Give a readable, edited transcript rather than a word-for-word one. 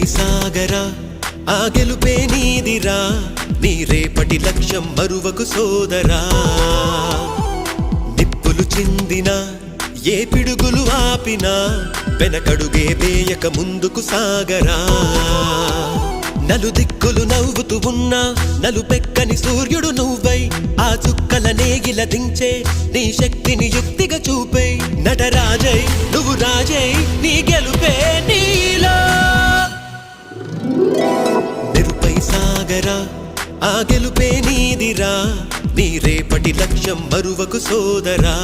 సాగరా ఆ గెలుపే నీదిరా నీ రేపటి లక్ష్యం మరువకు సోదరా నిప్పులు చిందినా ఏ పిడుగులు ఆపినా వెనకడుగే వేయక ముందుకు సాగరా నలుదిక్కులు నవ్వుతూ ఉన్నా నలుపెక్కని సూర్యుడు నువ్వై ఆ చుక్కల నేగిల దించే నీ శక్తిని యుక్తిగా చూపే నటరాజై నువ్వు రాజై నీ గెలుపే నీలో నిరుపై సాగరా ఆ గెలుపే నీదిరా నీ రేపటి లక్ష్యం మరువకు సోదరా